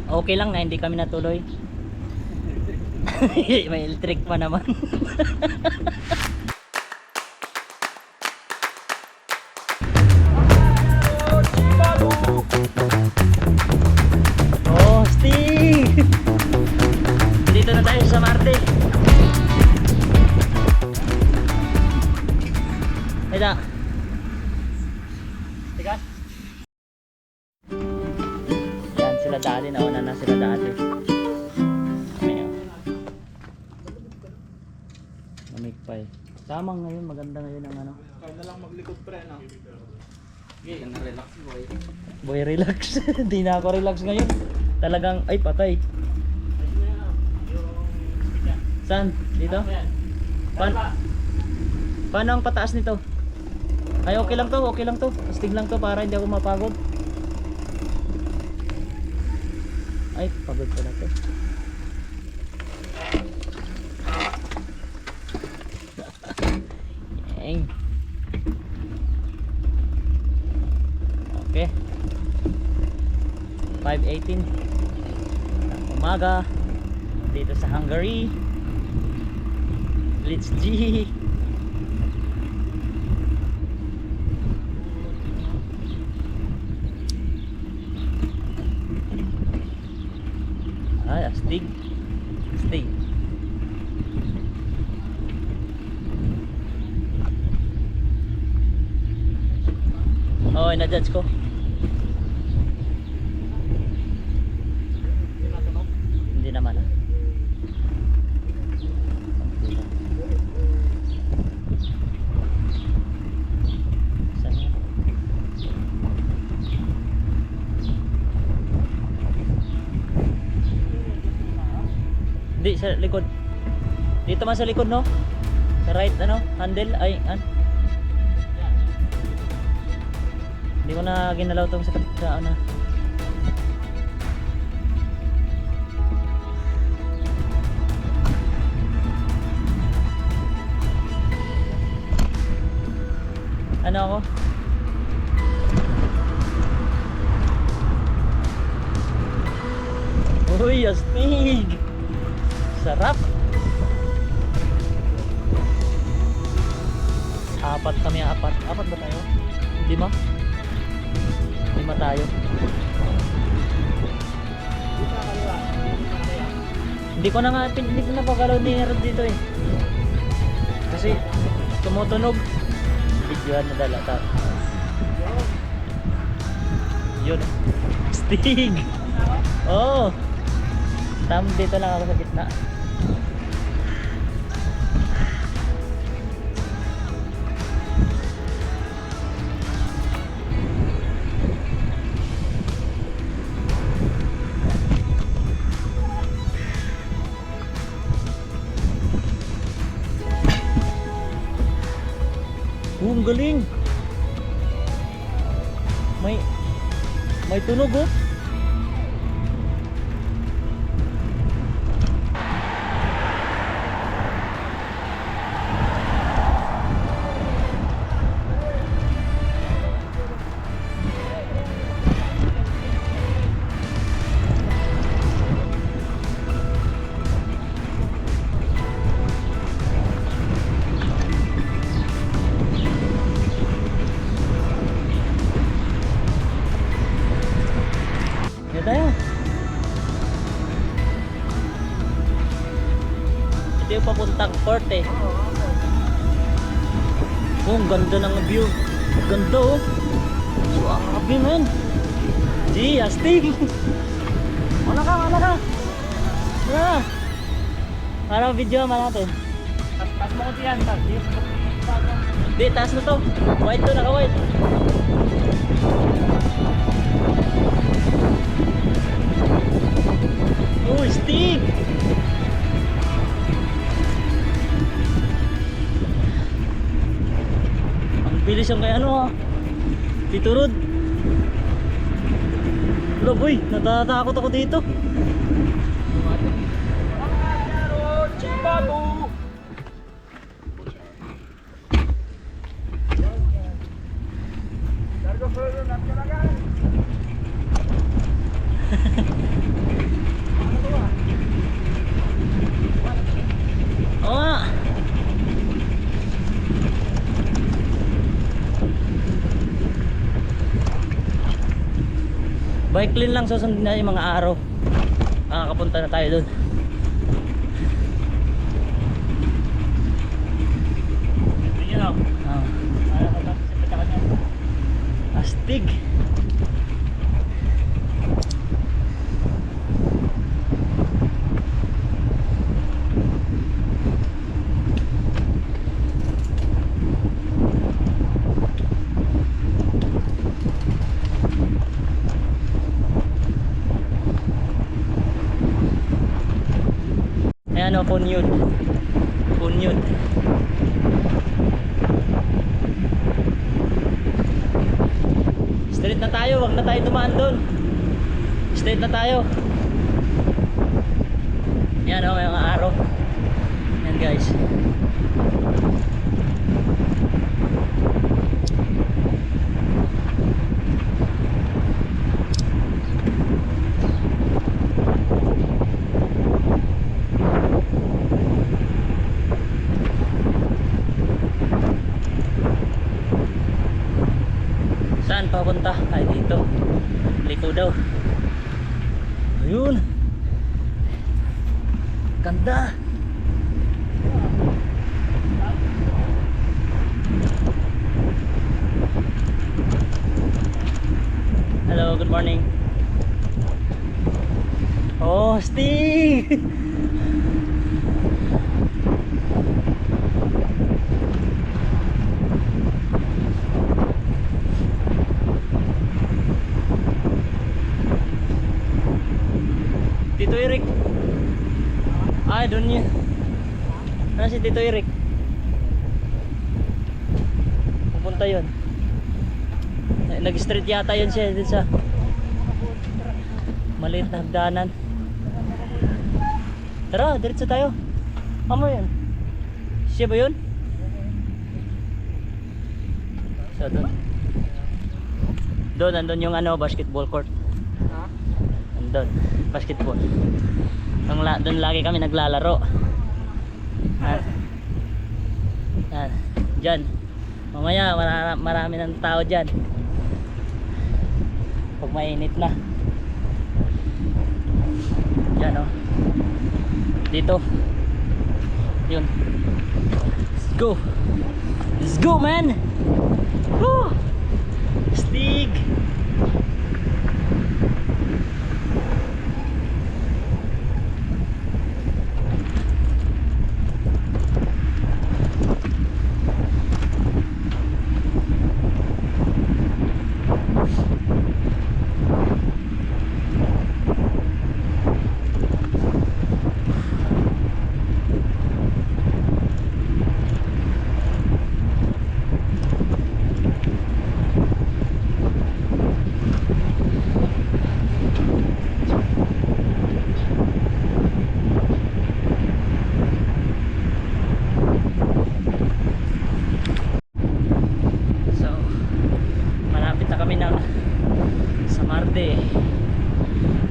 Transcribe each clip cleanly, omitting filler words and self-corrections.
Okay lang na hindi kami natuloy. May electric pa naman. Oh, Sting! Dito na tayo sa Marte. Eda. Teka. Yan sila dati, nauna na sila dati. Namigpay. Tama ngayon, maganda ngayon ang ano. Kaya na lang maglikod pre, no? Okay, na-relax boy. Boy, relax. Hindi na ako relax ngayon. Talagang, ay patay. Saan? Dito? Paano ang pataas nito? Ay, okay lang to, okay lang to. Astig lang to para hindi ako mapagod. Ay, pagod pala to. Yang. Okay. 5:18 ng umaga dito sa Hungary. Let's G. Ay, astig. Astig. Oh, na-judge ko. Hindi naman ah. Saan yan? Hindi, sa likod. Dito man sa likod, no? Sa right, ano? Handle, ay, hindi ko na ginalaw tong sa ano. Ano ako? Uy, astig! Sarap! Apat kami, apat. Apat ba tayo? 5? 5 tayo. Hindi ko na nga hindi ko na pagalaw ni Herod dito eh. Kasi tumutunog. Videoan na dala ta. Yun. Stig. Oh. Dito lang ako sa gitna. Ang galing. May tunog oh. Tayo. Ito yung papuntang port eh. Oh, ang ganda ng view. Ganda oh. Swabe man. Gee, astig. Mana ka, mana ka. Mana. Parang video man natin. Taas mo ko diyan, taas. Di, taas na to. White to, naka-white. Oh, stick! Ang bilis yung kay ano ah. Tito Rod. Wala boy, natatakot ako dito. Chibabu! Bike lane lang susundin na yung mga araw. Makakapunta na tayo doon. Yun o. Astig. Ayan o, Punyod. Punyod. Straight na tayo, wag na tayo dumaan doon. Straight na tayo. Yan o, may mga araw. Yan guys. Saan papunta? Ay dito. Liko daw. Ayun. Ganda. Hello, good morning. Oh, Steve. Tito Eric. Ah, doon niya. Ano si Tito Eric? Pupunta yun. Nag-street yata yun siya dito sa maliit na hagdanan. Tara, diretso tayo. Ano yun? Siya ba yun? So doon. Doon, nandun yung ano, basketball court. Nandun, basketball. Doon lagi kami naglalaro. Yan. Diyan. Mamaya marami ng tao dyan. Pag mainit na. Yan o. Dito. Yun. Let's go. Let's go, man. Woo! Stig.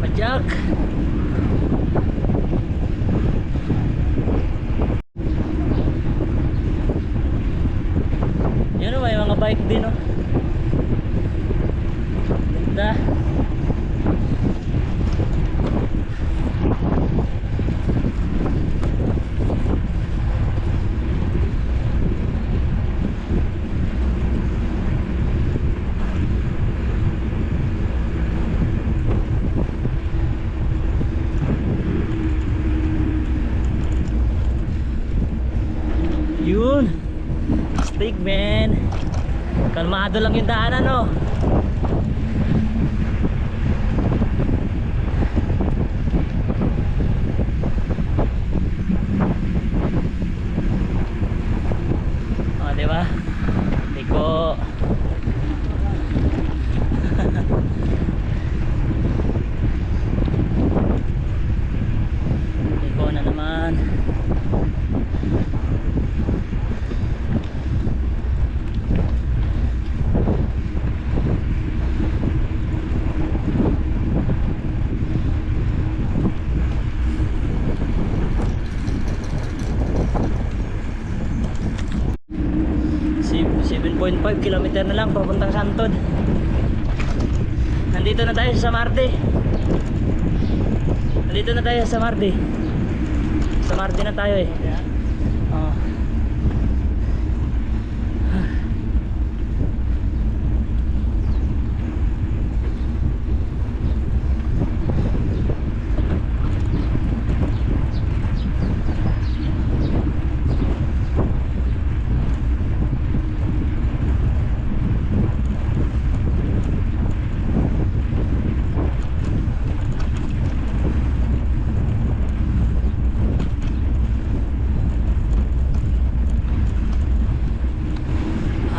Pajak. Yan o, may mga bike din o. Ganda. Yun, steak man. Kalmado lang yung daanan no. O diba? Liko. Liko na naman. .5 kilometer na lang papuntang Santod. Nandito na tayo sa Samardi. Nandito na tayo sa Samardi. Samardi na tayo eh. Oo.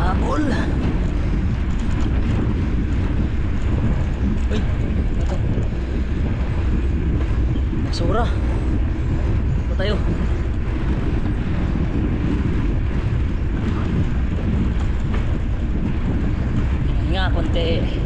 Habol. Uy, ito. Basura. Ito tayo. Hinga konti.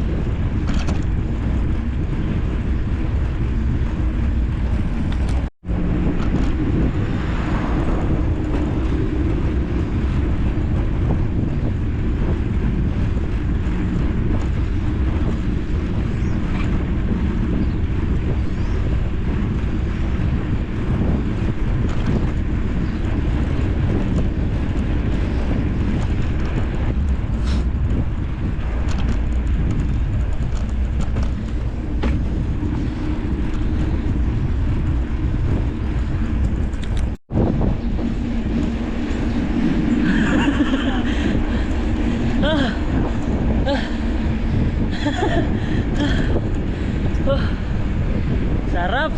Sarap.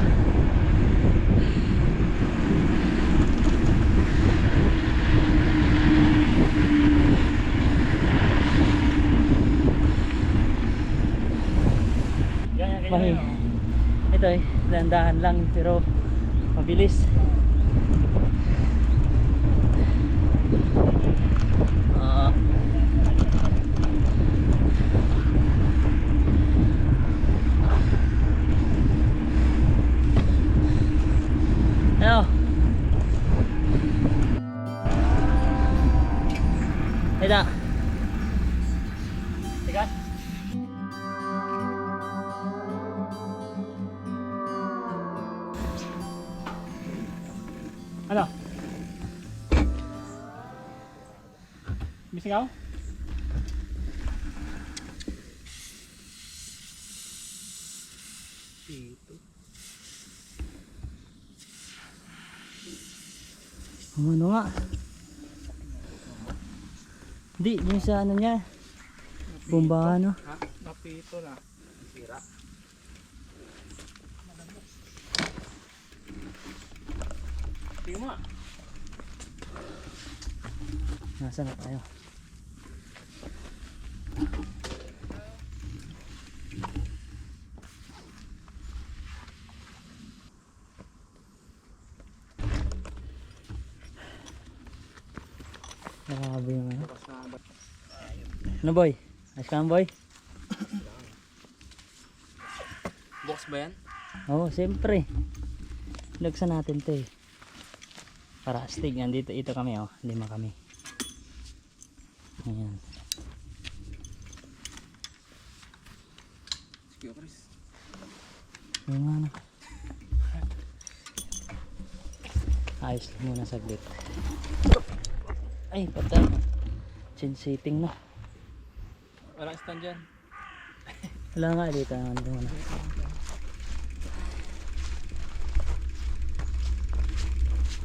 Mahi. Ito eh, dahan-dahan lang pero mabilis. Ano? Ito. Teka. Ano? Bising ako? Ano nga? Hindi, yung sa ano niya. Bomba ano? Ha? Napito na. Sira. Tingnan mo. Nasaan na tayo? Grabe yung ano. Ano boy? Ayos ka lang boy? Box ba yan? Oo, siyempre. Lagsan natin to eh. Para astig. Nandito ito kami oh. 5 kami. Ayan. Sige, Chris. Yung ano. Ayos lang muna saglit. Ay, pata. Chin-sitting na. Walang stand dyan. Wala nga dito. Nandun na.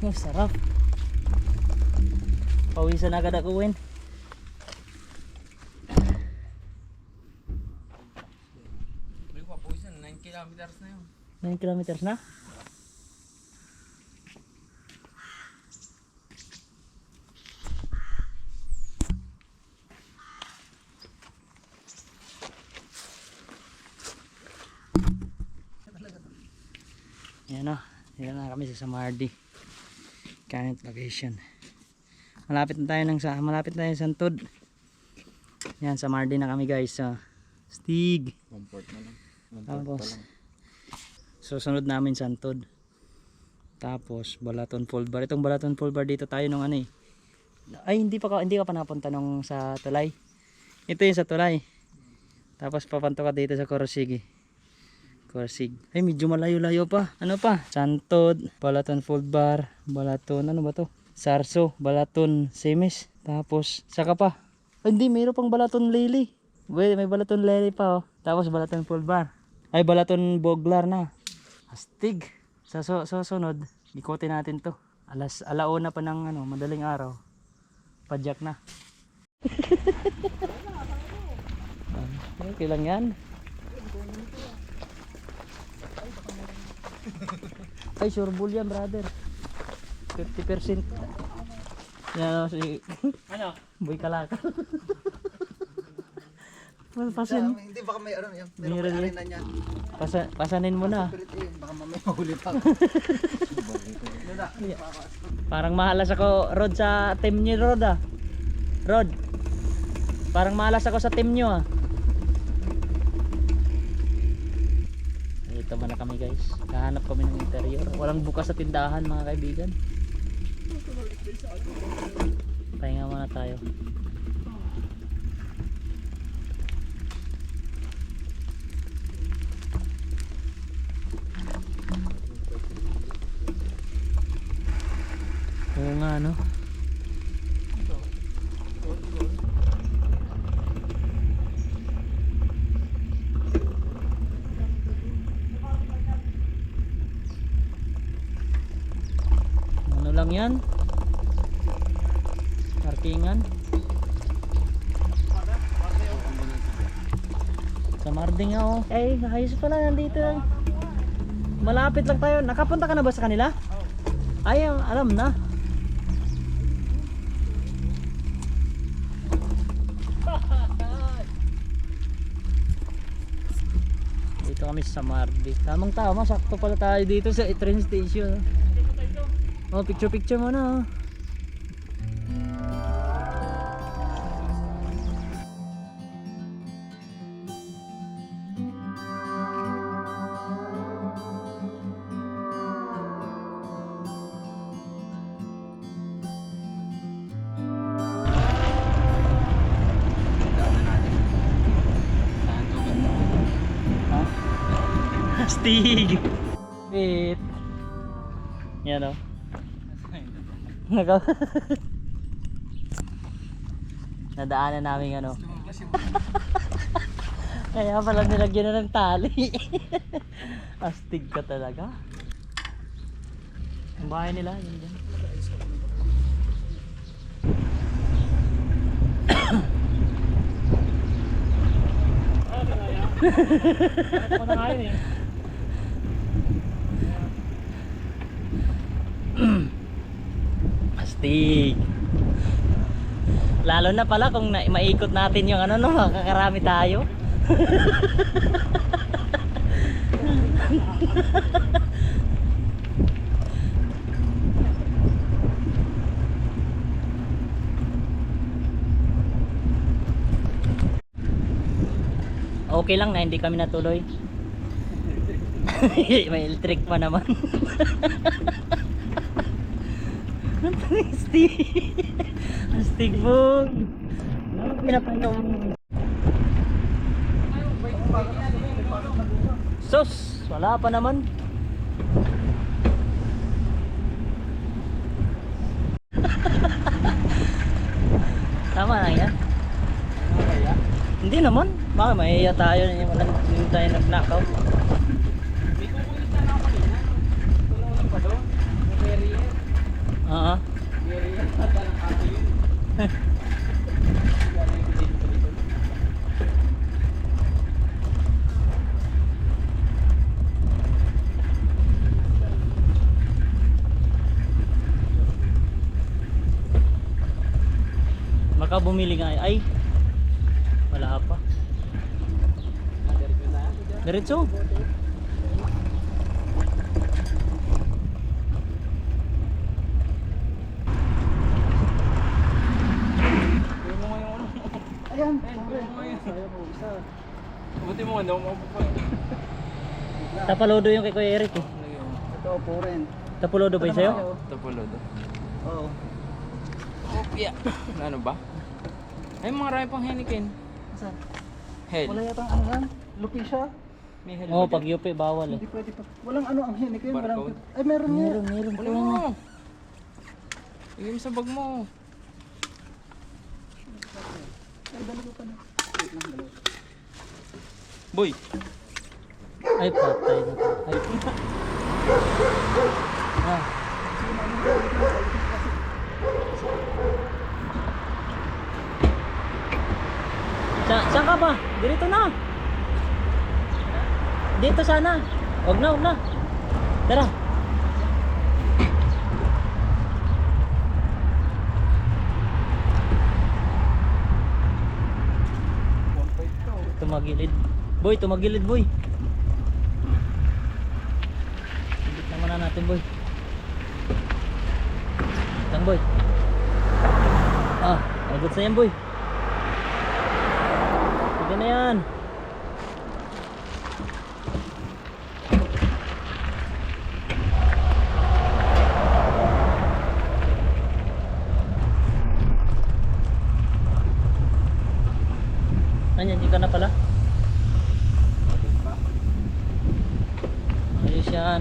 Oh, sarap. Pawisan agad ako, Win. May papuwisan, 9 kilometers na yun. 9 kilometers na? Ayan o, dito na kami sa Samardi current location. Malapit na tayo malapit na tayo sa Santod. Yan, Samardi na kami guys sa Stig. Comfort na lang. Tapos susunod namin Santod. Tapos Balaton Fulbar. Itong Balaton Fulbar dito tayo nung ano eh. Ay hindi ka pa napunta nung sa Tulay. Ito yung sa Tulay. Tapos papanto ka dito sa Corsig. Corsig. Ay, medyo malayo-layo pa. Ano pa? Santod, Balaton Fold Bar, Balaton, ano ba to? Sarso, Balaton Semis. Tapos, saka pa. Ay, hindi, mayroon pang Balaton Lily. Wait, may Balaton Lily pa oh. Tapos Balaton Fold Bar. Ay, Balaton Boglar na. Astig. Sa susunod, ikotin natin to. Alauna pa ng ano, madaling araw. Padyak na. Okay lang yan. Ay, sure bull yan, brother. 50%. Yan si Ano? Boy Kalaka. Pasin. Hindi baka may ano yan. Pero Meron may yan. arena niyan. Pasanin mo na. Pilit yun. Baka mamaya mahuli pa. Parang mahalas ako, Rod, sa team niyo, Rod ah. Rod. Parang mahalas ako sa team niyo ah. Ito na kami guys. Kahanap kami ng interior. Walang bukas sa tindahan mga kaibigan. Pahinga muna tayo. Oo nga no. Ano lang yan? Parkingan. Sa Marding ako. Eh, ayos pala nandito. Malapit lang tayo. Nakapunta ka na ba sa kanila? Ay, alam na. Dito kami sa Mardi. Tamang tama, sakto pala tayo dito sa train station. Oh, picture muna. Astig. Wait. Yan o. Nagaw. Nadaanan namin ano. Kaya pala nilagyan na ng tali. Astig ka talaga. Ang bahay nila yun din. Ano na ngayon eh? Astig. Lalo na pala kung maikot natin yung ano no, makakarami tayo. Okay lang na hindi kami natuloy. May electric pa naman. Astig. Astig po. Pinapanood. Sus, wala pa naman. Tama lang yan. Hindi naman. Baka mahiya tayo na hindi tayo nag-knockout. May kukulit na ako kanina. Tulungan pa doon. May barrier. Oo. Barrier. At ang kaso yun. Baka bumili nga ay wala pa. Diretso. Ayan. Buti mo ano, mapupo. Tapalodo yung kay Kuya Eric eh. Ito po rin. Tapalodo ba yung sa'yo? Tapolodo. Oo. Opya. Ano ba? Ay, mga raya pang Heineken. Saan? Hell. Wala yata ano yan. Lupi siya. May hell Oo, ba pag UP bawal eh. Hindi pwede pa. Walang ano ang hinik yun. Walang... Barcode? Ay meron nga. Meron dyan? Wala po. mo. Igay mo sa bag mo. Ay dalawa pa na. Wait lang, dalawa. Boy. Ay, patay na po. Ay, ah. Saan ka ba? Dito na. Dito sana. Wag na. Tara. Tumagilid. Boy, tumagilid boy. Hindi naman na natin boy. Tang boy. Ah, agad sa yan boy. Sige na yan. Nanyan, hindi ka na pala. Ayos yan.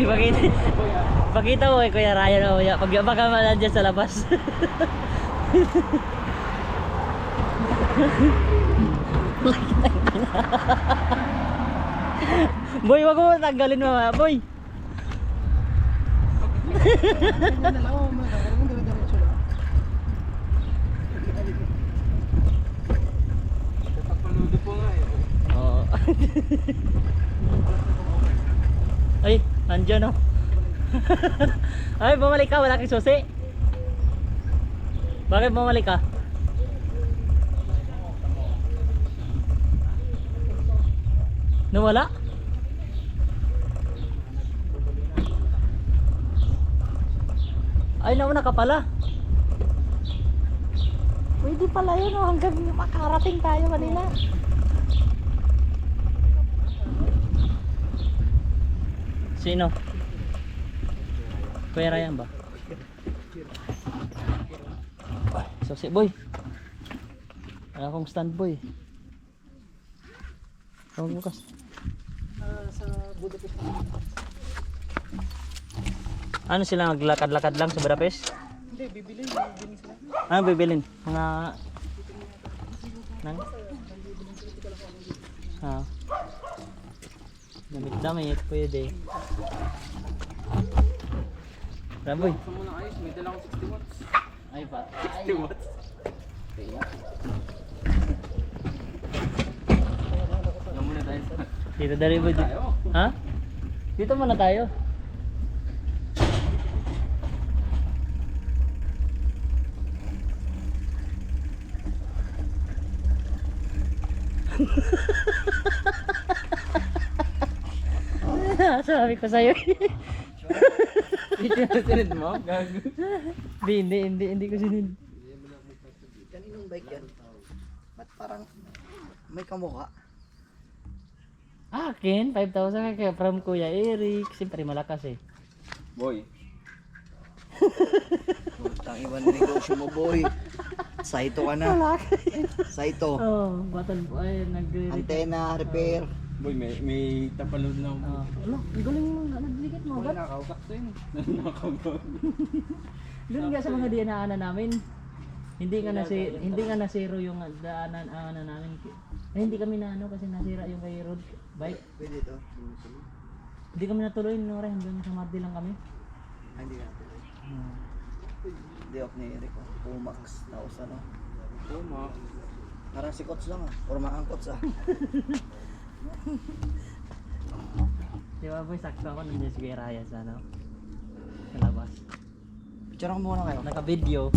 Ipakita mo kay Kuya Ryan o pag baka nandiyan sa labas. Boy, wag mo tanggalin mo boy. Ganyan na lang. Oo, mga kakaroon. Dire-diretso lang. Papaludo po nga eh. Oo. Ay, andyan oh. Ay, bumalik ka, wala kang susi. Bakit bumalik ka? Nawala? Ay, nauna ka pala. Pwede pala yun oh, hanggang makarating tayo kanina. Sino? Kuya Ryan ba? Susi boy. Wala akong stand boy. Tawag bukas. Sa Budapest. Ano sila naglakad-lakad lang sa Budapest? Hindi, bibili sila. Ano bibilin? Mga... Nang? Ah. Damit-damit, pwede. Raboy. Gusto mo na ayos, may dala ko 60 watts. Ay ba? 60 watts. Alam mo na tayo. Dito dali boy. Ha? Dito muna tayo. Sabi ko sa'yo. Hindi na sinid mo? Gago. Hindi ko sinid. Kaninong bike yan? Ba't parang may kamukha? Akin, 5,000 kaya from Kuya Eric. Siyempre malakas eh. Boy. Tang iwan negosyo mo, boy. Saito ka na. Saito. Oh, battle ay nagre-repair. Antena, repair. Boy, may tapalood na ako. Ano, ang galing mo, nagdikit mo. Wala Ba't? nakautak to yun. Nakabag. Doon nga sa mga dinaanan namin. Hindi nga na zero yung daanan namin. Hindi kami na ano kasi nasira yung kay road bike. Pwede to. Hindi kami natuloy no rin doon sa Mardi lang kami. Hindi na. Day off ni Eric. Pumax. Tapos ano. Oh, ma. Parang si Kots lang ah. Or maangkots ah. Di ba boy, sakto ako nandiyan si Kuya Raya sa ano? Sa labas. Picture ko muna kayo. Naka-video.